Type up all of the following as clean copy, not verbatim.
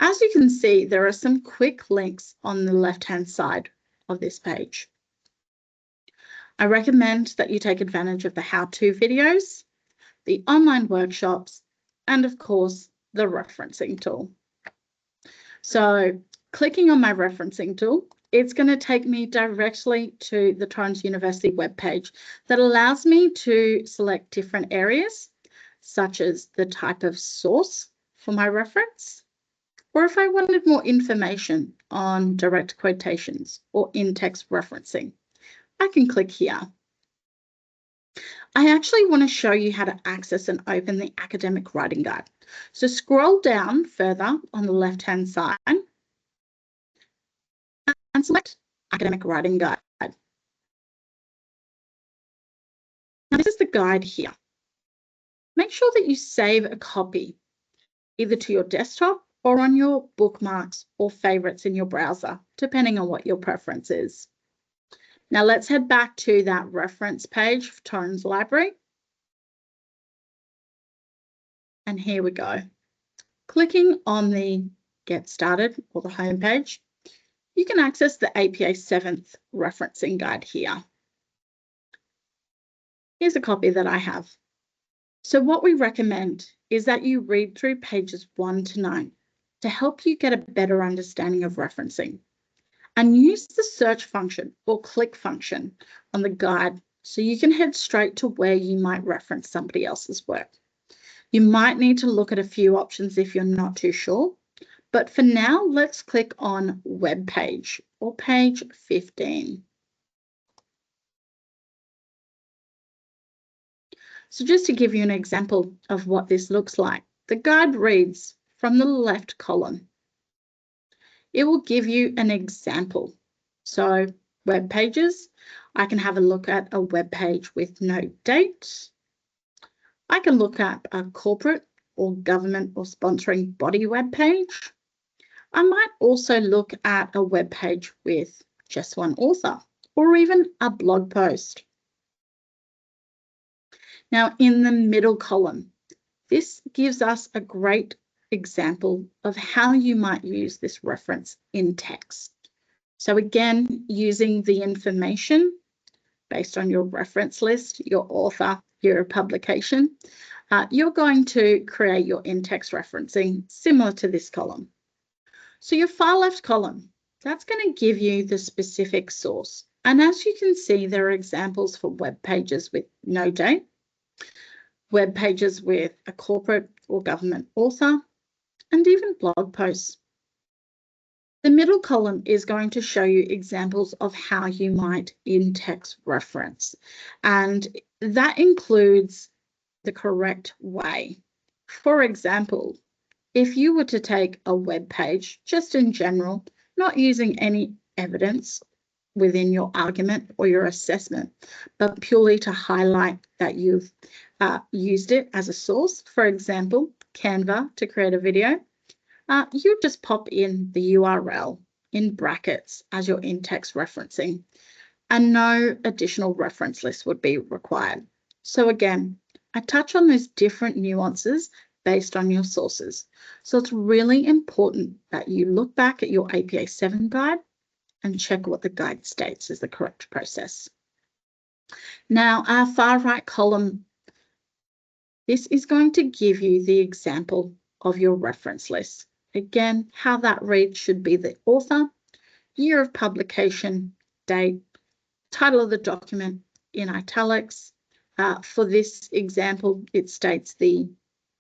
As you can see, there are some quick links on the left-hand side of this page. I recommend that you take advantage of the how-to videos, the online workshops, and of course, the referencing tool. So clicking on my referencing tool, it's going to take me directly to the Torrens University webpage that allows me to select different areas, such as the type of source for my reference, or if I wanted more information on direct quotations or in-text referencing, I can click here. I actually want to show you how to access and open the academic writing guide. So scroll down further on the left-hand side and select academic writing guide. Now this is the guide here. Make sure that you save a copy either to your desktop or on your bookmarks or favorites in your browser, depending on what your preference is. Now let's head back to that reference page for Torrens Library. And here we go. Clicking on the Get Started or the home page, you can access the APA 7th referencing guide here. Here's a copy that I have. So what we recommend is that you read through pages 1 to 9 to help you get a better understanding of referencing, and use the search function or click function on the guide so you can head straight to where you might reference somebody else's work. You might need to look at a few options if you're not too sure, but for now, let's click on Web Page or page 15. So just to give you an example of what this looks like, the guide reads from the left column. It will give you an example. So web pages, I can have a look at a web page with no date. I can look at a corporate or government or sponsoring body web page. I might also look at a web page with just one author or even a blog post. Now, in the middle column, this gives us a great example of how you might use this reference in text. So again, using the information based on your reference list, your author, your publication, you're going to create your in-text referencing similar to this column. So your far left column, that's going to give you the specific source. And as you can see, there are examples for web pages with no date, web pages with a corporate or government author, and even blog posts. The middle column is going to show you examples of how you might in-text reference, and that includes the correct way. For example, if you were to take a web page, just in general, not using any evidence within your argument or your assessment, but purely to highlight that you've used it as a source, for example, Canva to create a video, you just pop in the URL in brackets as your in-text referencing, and no additional reference list would be required. So again, I touch on those different nuances based on your sources. So it's really important that you look back at your APA 7 guide and check what the guide states is the correct process. Now, our far right column, this is going to give you the example of your reference list. Again, how that reads should be the author, year of publication, date, title of the document in italics. For this example, it states the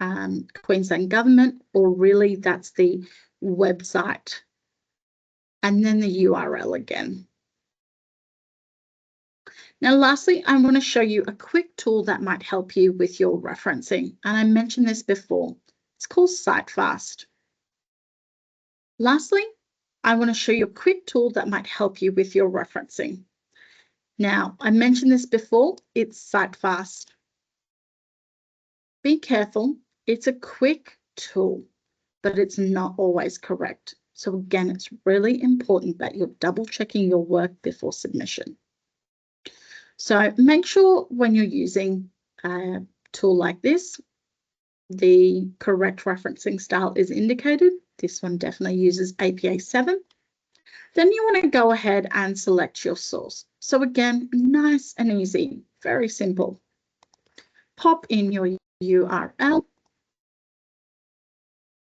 Queensland government, or really that's the website, and then the URL again. Now, lastly, I want to show you a quick tool that might help you with your referencing, and I mentioned this before. It's called CiteFast. Lastly, I want to show you a quick tool that might help you with your referencing. Now, I mentioned this before, it's CiteFast. Be careful, it's a quick tool, but it's not always correct. So again, it's really important that you're double checking your work before submission. So make sure when you're using a tool like this, the correct referencing style is indicated This one definitely uses APA 7. Then you want to go ahead and select your source. So again, nice and easy, very simple. Pop in your URL.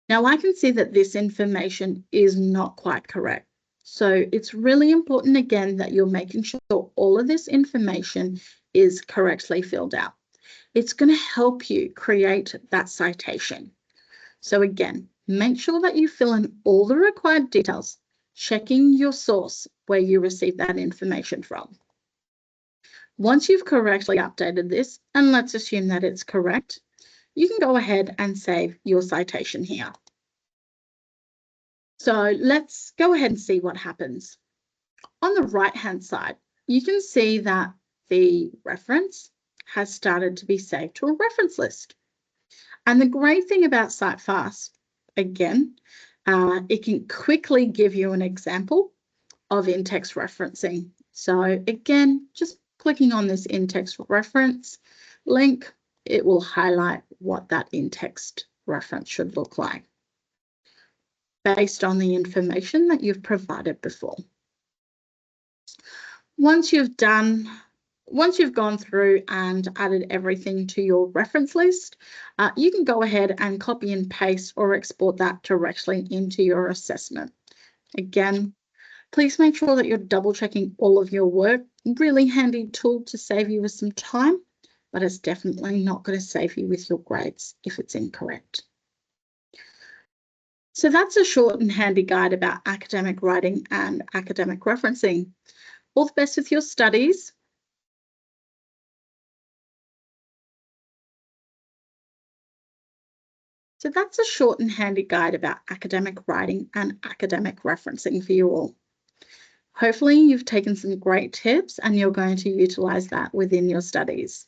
Now I can see that this information is not quite correct. So it's really important again that you're making sure all of this information is correctly filled out. It's going to help you create that citation. So again, make sure that you fill in all the required details, checking your source where you received that information from. Once you've correctly updated this, and let's assume that it's correct, you can go ahead and save your citation here. So let's go ahead and see what happens. On the right-hand side, you can see that the reference has started to be saved to a reference list. And the great thing about CiteFast, again, it can quickly give you an example of in-text referencing. So again, just clicking on this in-text reference link, it will highlight what that in-text reference should look like based on the information that you've provided before. Once you've gone through and added everything to your reference list, you can go ahead and copy and paste or export that directly into your assessment. Again, please make sure that you're double checking all of your work. Really handy tool to save you with some time, but it's definitely not going to save you with your grades if it's incorrect. So that's a short and handy guide about academic writing and academic referencing. All the best with your studies. So that's a short and handy guide about academic writing and academic referencing for you all. Hopefully you've taken some great tips and you're going to utilize that within your studies.